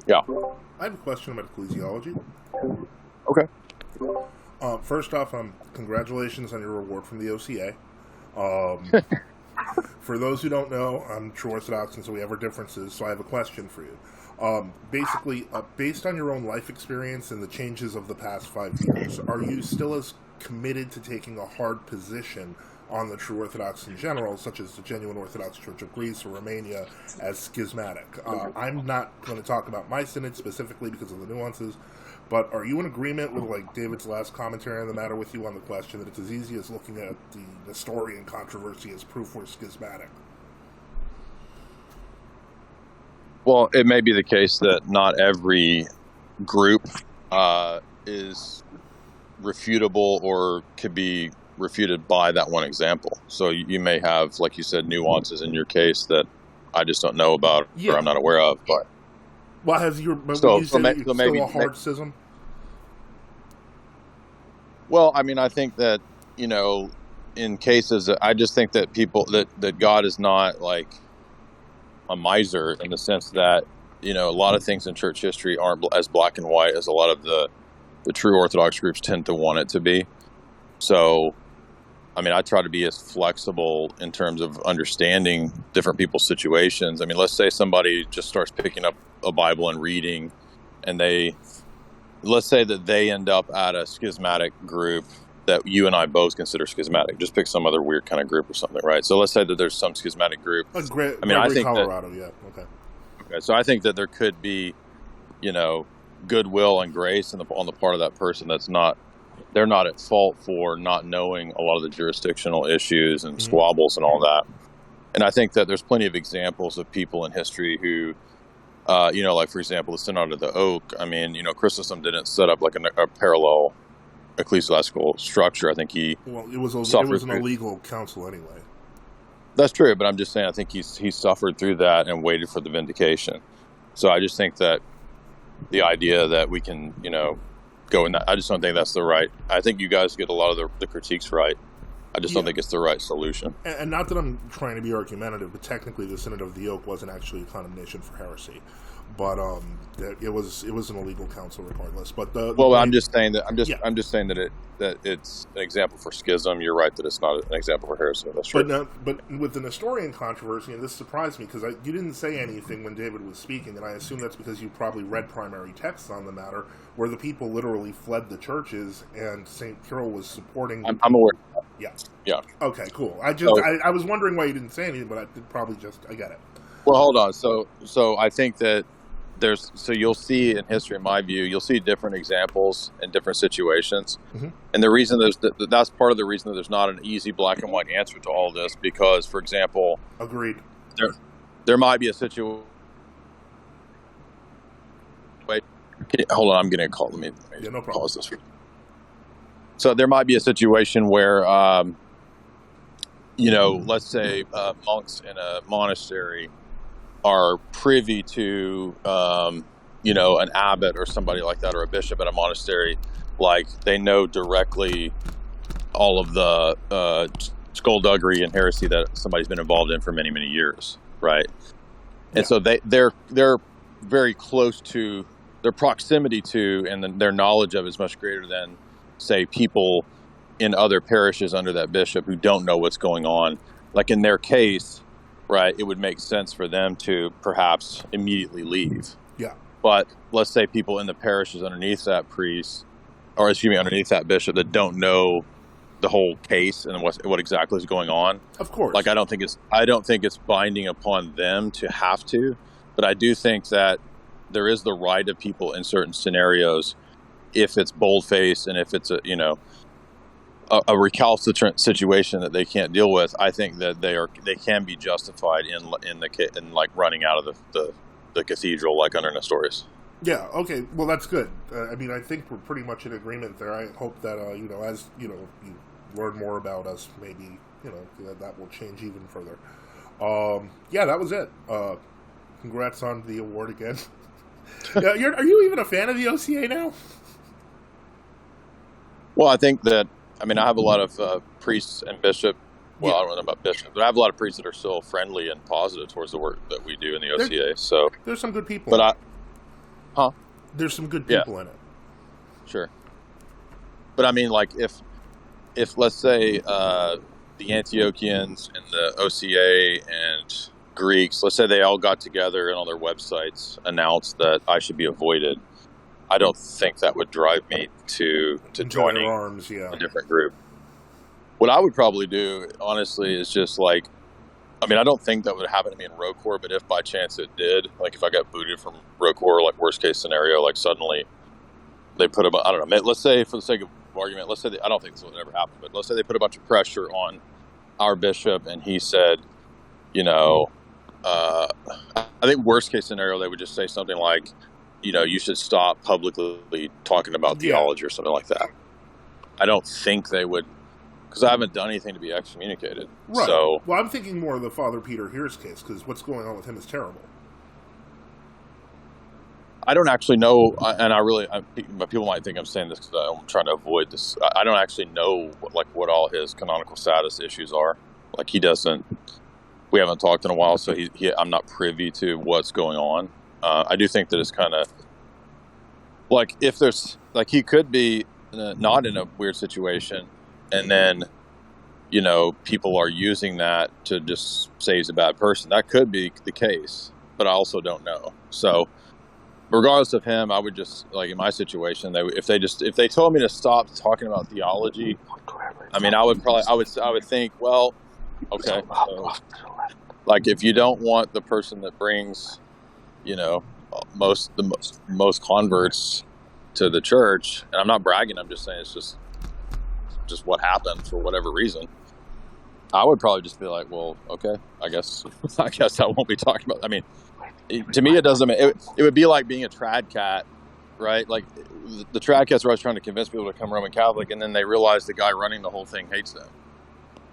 Yeah. I have a question about ecclesiology. Okay. First off, congratulations on your award from the OCA. For those who don't know, I'm true Orthodox, and so we have our differences, so I have a question for you. Basically, based on your own life experience and the changes of the past 5 years, are you still as committed to taking a hard position on the true Orthodox in general, such as the genuine Orthodox Church of Greece or Romania, as schismatic? I'm not going to talk about my synod specifically because of the nuances, but are you in agreement with like David's last commentary on the matter with you on the question that it's as easy as looking at the Nestorian controversy as proof we're schismatic? Well, it may be the case that not every group is refutable or could be refuted by that one example. So you may have, like you said, nuances in your case that I just don't know about or I'm not aware of. But well, has your still a hard schism? Well, I mean, I think that, in cases, I just think that people that God is not like a miser in the sense that, a lot of things in church history aren't as black and white as a lot of the true Orthodox groups tend to want it to be. So, I mean, I try to be as flexible in terms of understanding different people's situations. I mean, let's say somebody just starts picking up a Bible and reading, and let's say that they end up at a schismatic group that you and I both consider schismatic. Just pick some other weird kind of group or something, right? So let's say that there's some schismatic group. I think Colorado, Okay. So I think that there could be, goodwill and grace on the part of that person they're not at fault for not knowing a lot of the jurisdictional issues and squabbles and all that. And I think that there's plenty of examples of people in history who, like, for example, the Synod of the Oak. I mean, Chrysostom didn't set up like a parallel ecclesiastical structure. I think it was an illegal council anyway. That's true, but I'm just saying I think he suffered through that and waited for the vindication. So I just think that the idea that we can, go in that, I just don't think that's the right. I think you guys get a lot of the critiques right. I just don't think it's the right solution. And not that I'm trying to be argumentative, but technically the Synod of the Oak wasn't actually a condemnation for heresy. But it was an illegal council regardless. But I'm just saying that it's an example for schism. You're right that it's not an example for heresy. That's true. But with the Nestorian controversy, and this surprised me because you didn't say anything when David was speaking, and I assume that's because you probably read primary texts on the matter, where the people literally fled the churches, and St. Cyril was supporting. I'm aware. Yeah. Okay. Cool. I was wondering why you didn't say anything, but I get it. Well, hold on. So I think that. You'll see in history, in my view, you'll see different examples in different situations. Mm-hmm. And the reason that's part of the reason that there's not an easy black and white answer to all this, because, for example, agreed. There might be a situation. Wait, hold on, I'm getting a call. Let me no problem. Pause this. So there might be a situation where, let's say monks in a monastery are privy to, an abbot or somebody like that, or a bishop at a monastery, like they know directly all of the skullduggery and heresy that somebody's been involved in for many, many years, right? And so they're very close to, their proximity to, and their knowledge of is much greater than, say, people in other parishes under that bishop who don't know what's going on. Like in their case, right, it would make sense for them to perhaps immediately leave. Yeah. But let's say people in the parishes underneath that priest, underneath that bishop that don't know the whole case and what exactly is going on. Of course. Like I don't think it's binding upon them to have to, but I do think that there is the right of people in certain scenarios, if it's boldface and if it's a recalcitrant situation that they can't deal with. I think that they can be justified in like running out of the cathedral, like under Nestorius. Yeah. Okay. Well, that's good. I think we're pretty much in agreement there. I hope that as you learn more about us, maybe that will change even further. That was it. Congrats on the award again. Are you even a fan of the OCA now? Well, I think that. I have a lot of priests and bishops. Well, I don't know about bishops, but I have a lot of priests that are still friendly and positive towards the work that we do in the OCA. So there's some good people. But Huh? There's some good Yeah, people in it. sure. But I mean, like, if let's say the Antiochians and the OCA and Greeks, let's say they all got together and on their websites announced that I should be avoided, I don't think that would drive me to Into joining their arms, yeah. a different group. What I would probably do, honestly, is just like, I mean, I don't think that would happen to me in Rocore, but if by chance it did, like if I got booted from Rocore, like worst case scenario, like suddenly they put I don't know, let's say for the sake of argument, let's say I don't think this will ever happen, but let's say they put a bunch of pressure on our bishop and he said, you know, I think worst case scenario, they would just say something like, you know, you should stop publicly talking about theology or something like that. I don't think they would, because I haven't done anything to be excommunicated. Right. So, well, I'm thinking more of the Father Peter Here's case, because what's going on with him is terrible. I don't actually know, and people might think I'm saying this because I'm trying to avoid this. I don't actually know what all his canonical status issues are. Like we haven't talked in a while, so I'm not privy to what's going on. I do think that it's kind of like if there's like he could be not in a weird situation, and then you know people are using that to just say he's a bad person. That could be the case, but I also don't know. So regardless of him, I would just like in my situation, if they told me to stop talking about theology, I mean, I would think, well, okay, so, like if you don't want the person that brings, you know, the most converts to the church, and I'm not bragging, I'm just saying it's just what happened for whatever reason, I would probably just be like, well, okay, I guess I won't be talking about. I mean, to me, it doesn't. It would be like being a trad cat, right? Like the trad cats are always trying to convince people to come Roman Catholic, and then they realize the guy running the whole thing hates them.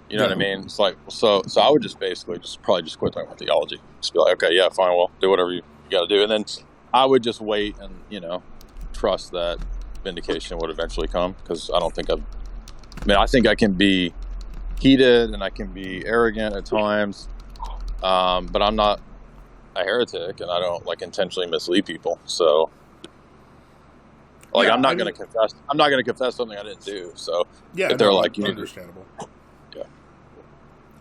You know what I mean? It's like so I would just basically probably quit talking about theology. Just be like, okay, yeah, fine, well, do whatever you got to do, and then I would just wait and trust that vindication would eventually come, because I don't think I think I can be heated and I can be arrogant at times, but I'm not a heretic, and I don't intentionally mislead people. So I'm not going to confess something I didn't do. So if they're understandable. Yeah.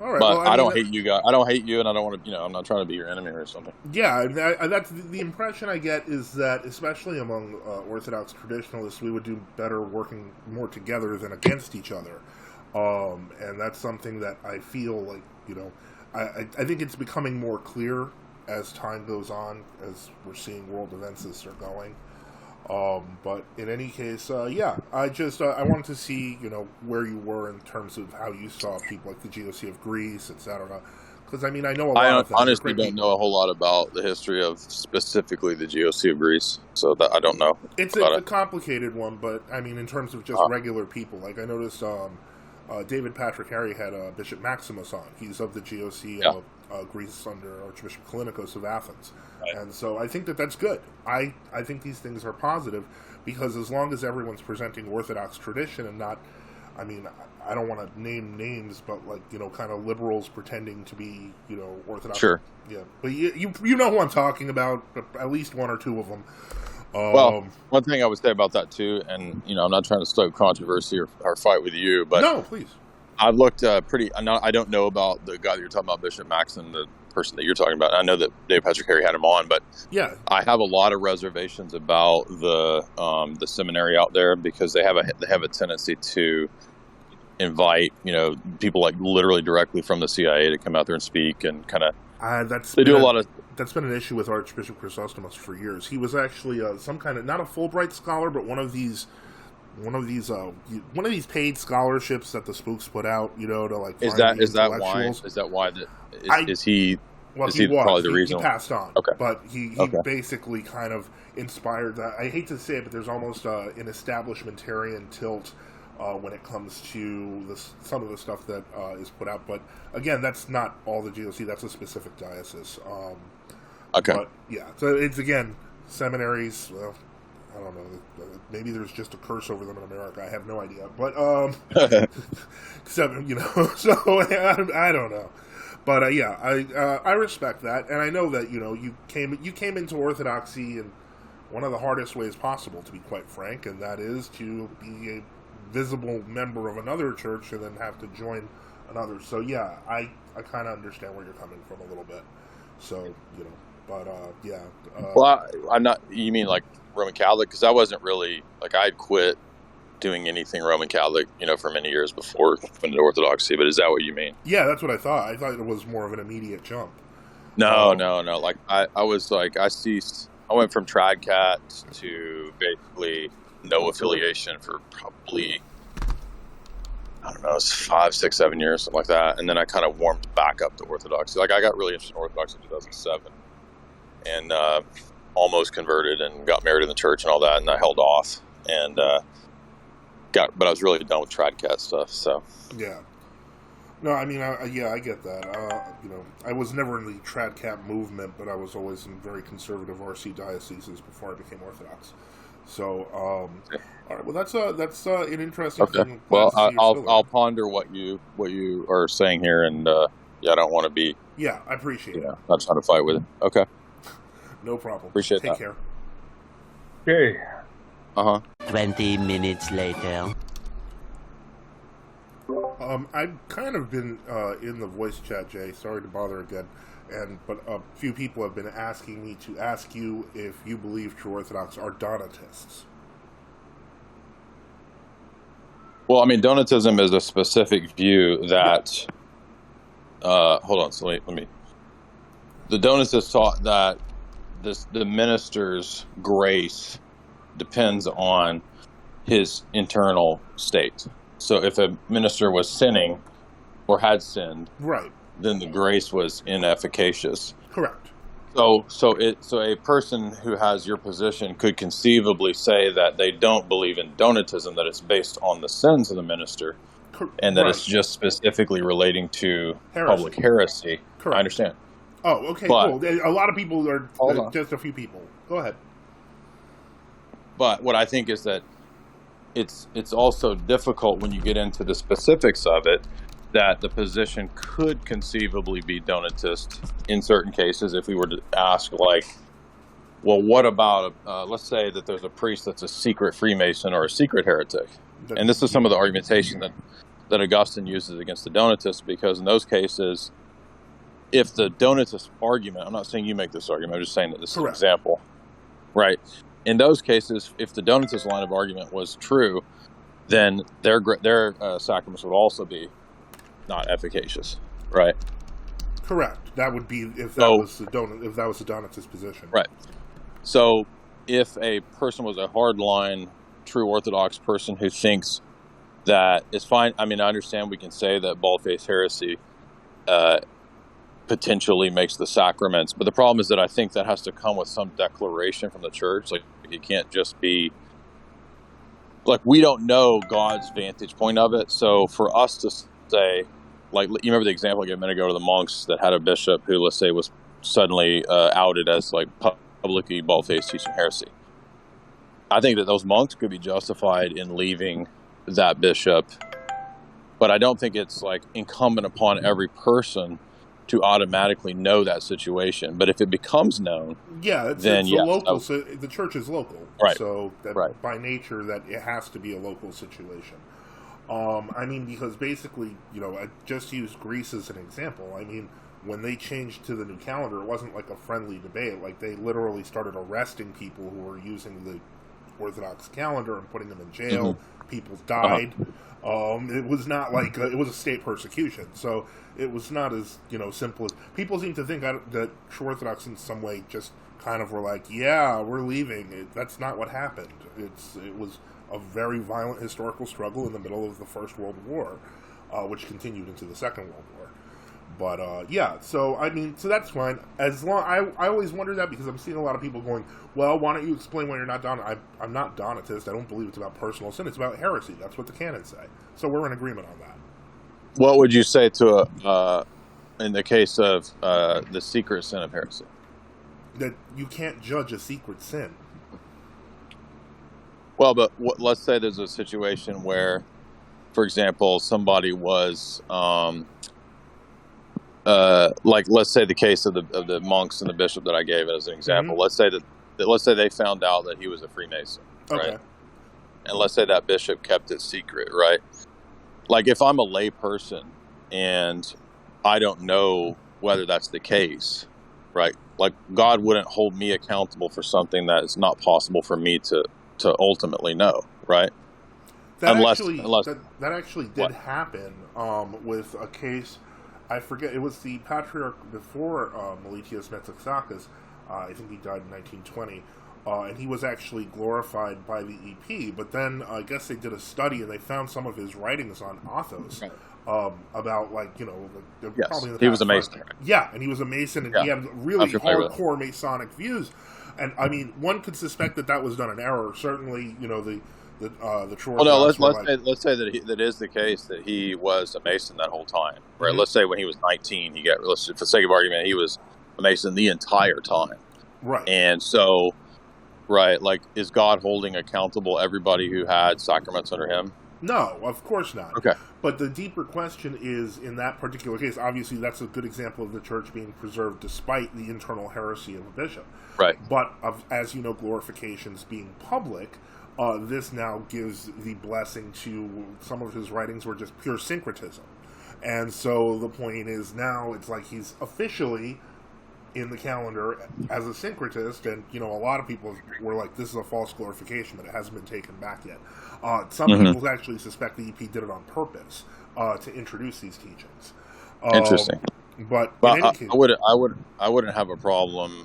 All right, but I don't hate you guys. I don't hate you, and I don't want to. I'm not trying to be your enemy or something. Yeah, that's the impression I get, is that especially among Orthodox traditionalists, we would do better working more together than against each other, and that's something that I feel like I think it's becoming more clear as time goes on, as we're seeing world events as they're going. But in any case, I wanted to see, where you were in terms of how you saw people like the GOC of Greece, etc. Because, I mean, I know a lot of them. I honestly don't know a whole lot about the history of specifically the GOC of Greece, so that I don't know. It's a complicated one, but, I mean, in terms of just regular people, like I noticed David Patrick Harry had Bishop Maximus on. He's of the GOC of Greece under Archbishop Kallinikos of Athens. Right. And so I think that's good. I think these things are positive, because as long as everyone's presenting Orthodox tradition and not, I mean, I don't want to name names, but kind of liberals pretending to be, Orthodox. Sure. Yeah. But you know who I'm talking about, at least one or two of them. Well, one thing I would say about that too, and I'm not trying to stoke controversy or fight with you, but no, please. I've looked I don't know about the guy that you're talking about, Bishop Maxon, the person that you're talking about. I know that Dave Patrick Harry had him on, but yeah, I have a lot of reservations about the seminary out there, because they have a tendency to invite people like literally directly from the CIA to come out there and speak, and kind of that's been an issue with Archbishop Chrysostomos for years. He was actually some kind of, not a Fulbright scholar, but one of these paid scholarships that the spooks put out, to is that why is he probably the reason he passed on? Okay, but he basically kind of inspired that. I hate to say it, but there's almost an establishmentarian tilt when it comes to some of the stuff that is put out. But again, that's not all the GOC. That's a specific diocese. Okay. But yeah, so it's, again, seminaries. Well, I don't know. Maybe there's just a curse over them in America. I have no idea. But except so I don't know. But I respect that, and I know that you came into Orthodoxy and one of the hardest ways possible, to be quite frank, and that is to be a visible member of another church and then have to join another. So yeah, I kind of understand where you're coming from a little bit. So, but yeah. Well, I'm not. You mean like Roman Catholic? Because I wasn't really like I had quit doing anything Roman Catholic, for many years before going to Orthodoxy. But is that what you mean? Yeah, that's what I thought. I thought it was more of an immediate jump. No. Like I was like I went from Tradcat to basically no affiliation for probably, I don't know, it's 5, 6, 7 years, something like that. And then I kind of warmed back up to Orthodoxy. Like I got really interested in Orthodoxy in 2007 and almost converted and got married in the church and all that. And I held off and but I was really done with Tradcat stuff. So yeah. No, I mean, I get that. I was never in the Tradcat movement, but I was always in very conservative RC dioceses before I became Orthodox. So, all right. Well, that's an interesting thing. Well, I'll ponder what you are saying here, and I don't want to be. Yeah, I appreciate it. Not trying to fight with it. Okay. No problem. Appreciate that. Take care. Okay. 20 minutes later. I've kind of been in the voice chat, Jay. Sorry to bother again, but a few people have been asking me to ask you if you believe true Orthodox are Donatists. Well, I mean, Donatism is a specific view that. Hold on, so let me. The Donatists taught that the minister's grace depends on his internal state. So if a minister was sinning or had sinned, right, then the grace was inefficacious. Correct. So a person who has your position could conceivably say that they don't believe in Donatism, that it's based on the sins of the minister, and that it's just specifically relating to public heresy. Correct. I understand. Oh, okay, cool. A lot of people are just a few people. Go ahead. But what I think is that it's also difficult when you get into the specifics of it, that the position could conceivably be Donatist in certain cases. If we were to ask, like, well, what about, let's say that there's a priest that's a secret Freemason or a secret heretic. And this is some of the argumentation that Augustine uses against the Donatists, because in those cases, if the Donatist argument, I'm not saying you make this argument, I'm just saying that this is an example, right? In those cases, if the Donatist line of argument was true, then their sacraments would also be not efficacious, right? Correct. That would be if that was the Donatist position, right? So, if a person was a hardline, true Orthodox person who thinks that it's fine, I mean, I understand we can say that bald-faced heresy potentially makes the sacraments, but the problem is that I think that has to come with some declaration from the church. Like, it can't just be like, we don't know God's vantage point of it. So for us to say, like, you remember the example I gave a minute ago to the monks that had a bishop who, let's say, was suddenly outed as like publicly bald-faced teaching heresy. I think that those monks could be justified in leaving that bishop, but I don't think it's like incumbent upon every person to automatically know that situation. But if it becomes known, then it's local. So the church is local, right? So that by nature, that it has to be a local situation. I mean, because basically, I just use Greece as an example. I mean, when they changed to the new calendar, it wasn't like a friendly debate. Like, they literally started arresting people who were using the Orthodox calendar and putting them in jail. Mm-hmm. People died. It was not like it was a state persecution. So it was not as simple as people seem to think that true Orthodox in some way just kind of were like, yeah, we're leaving. That's not what happened. It was a very violent historical struggle in the middle of the First World War, which continued into the Second World War. But so I mean, so that's fine. As long I always wonder that, because I'm seeing a lot of people going, well, why don't you explain why you're not Donatist? I'm not Donatist. I don't believe it's about personal sin. It's about heresy. That's what the canons say. So we're in agreement on that. What would you say to in the case of the secret sin of heresy? That you can't judge a secret sin. Well, but let's say there's a situation where, for example, somebody was, like, let's say the case of the monks and the bishop that I gave as an example. Mm-hmm. Let's say that let's say they found out that he was a Freemason, Okay. right? And let's say that bishop kept it secret, right? Like if I'm a lay person and I don't know whether that's the case, right? Like God wouldn't hold me accountable for something that is not possible for me to ultimately know, right? That unless actually did happen with a case. I forget, it was the patriarch before Meletius Metaxakis. I think he died in 1920, and he was actually glorified by the EP. But then I guess they did a study and they found some of his writings on authos. Right. About probably in the he was a past Mason. Yeah, and he was a Mason, and he had really hardcore Masonic views. And I mean, one could suspect that was done in error. Certainly, the true. Well, no, let's say that is the case, that he was a Mason that whole time, right? Mm-hmm. Let's say when he was 19, for the sake of argument, he was a Mason the entire time, right? And so, right, like, is God holding accountable everybody who had sacraments under him? No, of course not. Okay. But the deeper question is, in that particular case, obviously that's a good example of the church being preserved despite the internal heresy of a bishop. Right. But, as you know, glorifications being public, this now gives the blessing to some of his writings were just pure syncretism. And so the point is now it's like he's officially in the calendar as a syncretist, and a lot of people were like, this is a false glorification, but it hasn't been taken back yet. Some people actually suspect the EP did it on purpose to introduce these teachings. Interesting. But in any case, I wouldn't have a problem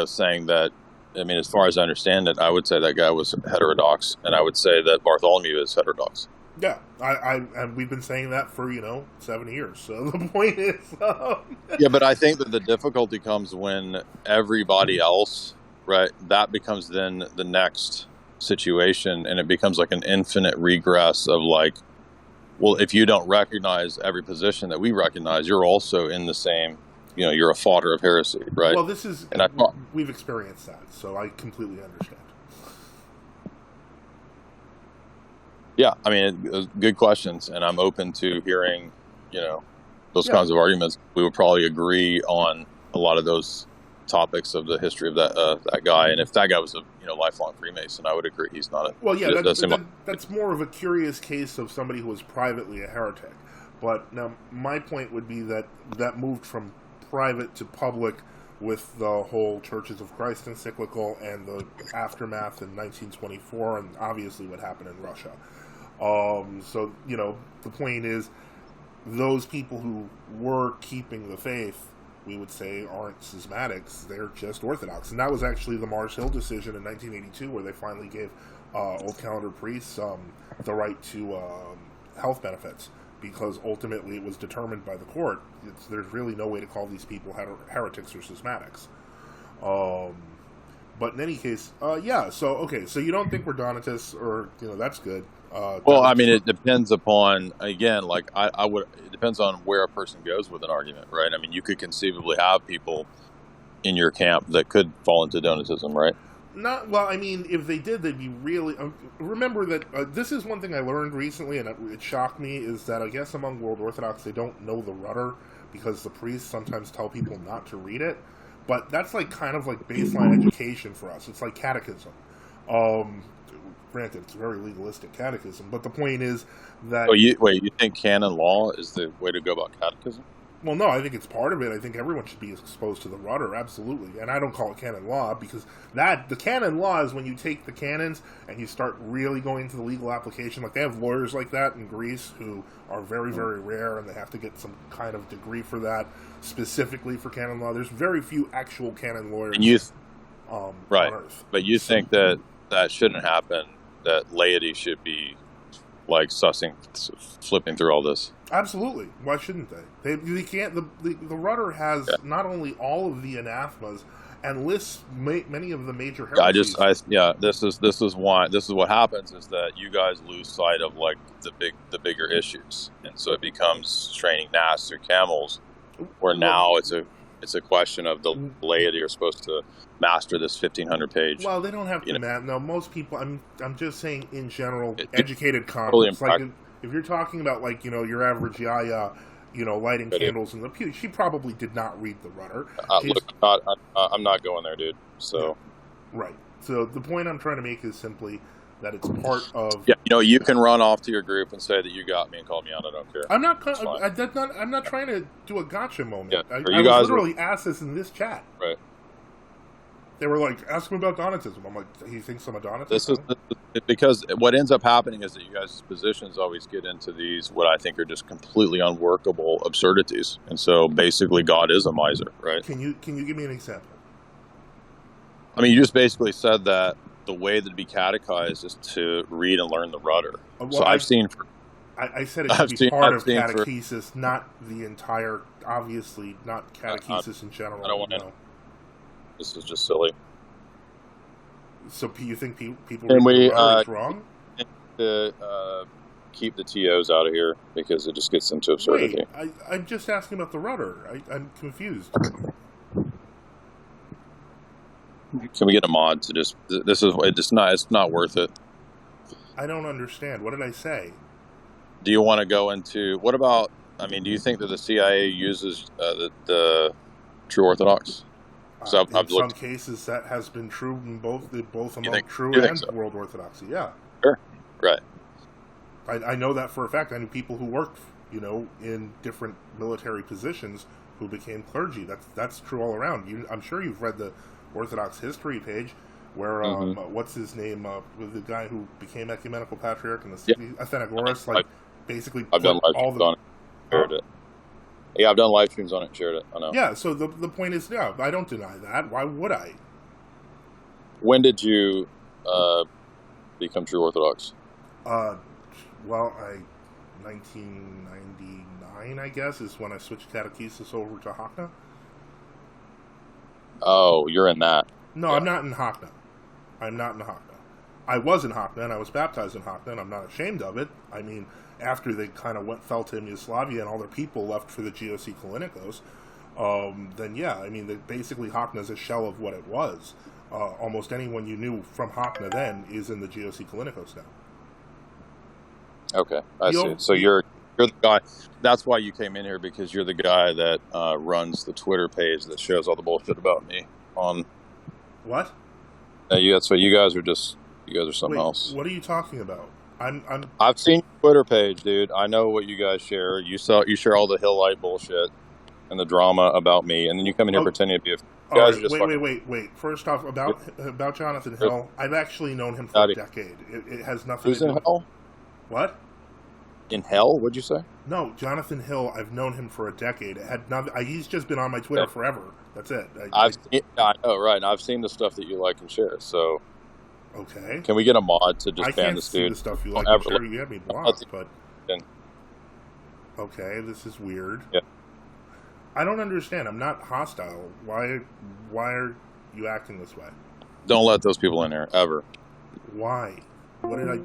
saying that. I mean, as far as I understand it, I would say that guy was heterodox, and I would say that Bartholomew is heterodox. Yeah, and we've been saying that for 7 years. So the point is, yeah, but I think that the difficulty comes when everybody else, right? That becomes then the next situation, and it becomes like an infinite regress of like, well, if you don't recognize every position that we recognize, you're also in the same. You're a fodder of heresy, right? Well, we've experienced that, so I completely understand. Yeah, I mean, good questions, and I'm open to hearing, those kinds of arguments. We would probably agree on a lot of those topics of the history of that guy, and if that guy was a lifelong Freemason, I would agree he's not a. Well, yeah, that's more of a curious case of somebody who was privately a heretic. But now my point would be that moved from private to public with the whole Churches of Christ encyclical and the aftermath in 1924, and obviously what happened in Russia. So, the point is, those people who were keeping the faith, we would say, aren't schismatics, they're just Orthodox. And that was actually the Mars Hill decision in 1982, where they finally gave Old Calendar priests the right to health benefits, because ultimately it was determined by the court. There's really no way to call these people heretics or schismatics. But in any case, so you don't think we're Donatists, or, that's good. Well, I mean, it depends upon, again, like, it depends on where a person goes with an argument, right? I mean, you could conceivably have people in your camp that could fall into Donatism, right? Well, I mean, if they did, they'd be really... remember that this is one thing I learned recently, and it shocked me, is that I guess among World Orthodox, they don't know the rudder, because the priests sometimes tell people not to read it. But that's like kind of like baseline education for us. It's like catechism. Granted, it's a very legalistic catechism, but the point is that... you think canon law is the way to go about catechism? Well, no, I think it's part of it. I think everyone should be exposed to the rudder, absolutely. And I don't call it canon law, because the canon law is when you take the canons and you start really going into the legal application. Like, they have lawyers like that in Greece who are very, very rare, and they have to get some kind of degree for that, specifically for canon law. There's very few actual canon lawyers on Earth. But you think that shouldn't happen, that laity should be, like, flipping through all this? Absolutely. Why shouldn't they? They can't. The rudder has not only all of the anathemas and lists many of the major heresies. This is what happens, is that you guys lose sight of like the bigger issues, and so it becomes training gnats or camels, where now it's a question of the laity are supposed to master this 1,500 page. Well, they don't have to. No, most people. I'm just saying in general, educated converts. Like if you're talking about like your average yaya, lighting candles in the pew, she probably did not read the rudder. Look, I'm not going there, dude. So, right. So the point I'm trying to make is simply that it's part of. Yeah, you can run off to your group and say that you got me and call me out. I don't care. I'm not. I'm not trying to do a gotcha moment. Yeah. I You guys was literally asked this in this chat. Right. They were like, "Ask him about Donatism." I'm like, "He thinks I'm a Donatist." This is because what ends up happening is that you guys' positions always get into these what I think are just completely unworkable absurdities, and so basically God is a miser, right? Can you give me an example? I mean, you just basically said that the way to be catechized is to read and learn the rudder. Well, So I've seen. I said it should be part of catechesis, not the entire. Obviously, not catechesis in general. I don't want to. This is just silly. So you think people Can we wrong? To keep the TOs out of here because it just gets into absurdity. Wait, I'm just asking about the rudder. I'm confused. Can we get a mod to just? It's not worth it. I don't understand. What did I say? Do you want to go into what about? I mean, do you think that the CIA uses the True Orthodox? So in some cases, that has been true in both among True and World Orthodoxy. Yeah, sure, right. I know that for a fact. I knew people who worked, in different military positions who became clergy. That's true all around. I'm sure you've read the Orthodox history page, where what's his name, the guy who became ecumenical patriarch in the city, Athenagoras, basically I've done all the. Shared it. Yeah, I've done live streams on it and shared it. I know. Yeah, so the point is, I don't deny that. Why would I? When did you become True Orthodox? 1999, I guess, is when I switched catechesis over to Hakna. Oh, you're in that. No, yeah. I'm not in Hakna. I'm not in Hakna. I was in Hakna, and I was baptized in Hakna, and I'm not ashamed of it. I mean, after they kind of fell to Yugoslavia and all their people left for the GOC Kalinikos, then yeah, I mean, basically Hakna is a shell of what it was. Almost anyone you knew from Hakna then is in the GOC Kalinikos now. Okay, I see. So you're the guy. That's why you came in here, because you're the guy that runs the Twitter page that shows all the bullshit about me on. What? That's what you guys are. You guys are something else. What are you talking about? I've seen your Twitter page, dude. I know what you guys share. You share all the Hillite bullshit and the drama about me, and then you come in here pretending to be a. Wait. First off, about Jonathan Hill, I've actually known him for a decade. It has nothing to do. Who's in hell? What? In hell? What'd you say? No, Jonathan Hill. I've known him for a decade. It had nothing. He's just been on my Twitter forever. That's it. I know, right? And I've seen the stuff that you like and share. So. Okay. Can we get a mod to just ban this dude? I can't see the stuff you like and share. You have me blocked, but. Okay, this is weird. Yeah. I don't understand. I'm not hostile. Why are you acting this way? Don't let those people in here ever. Why? What did I?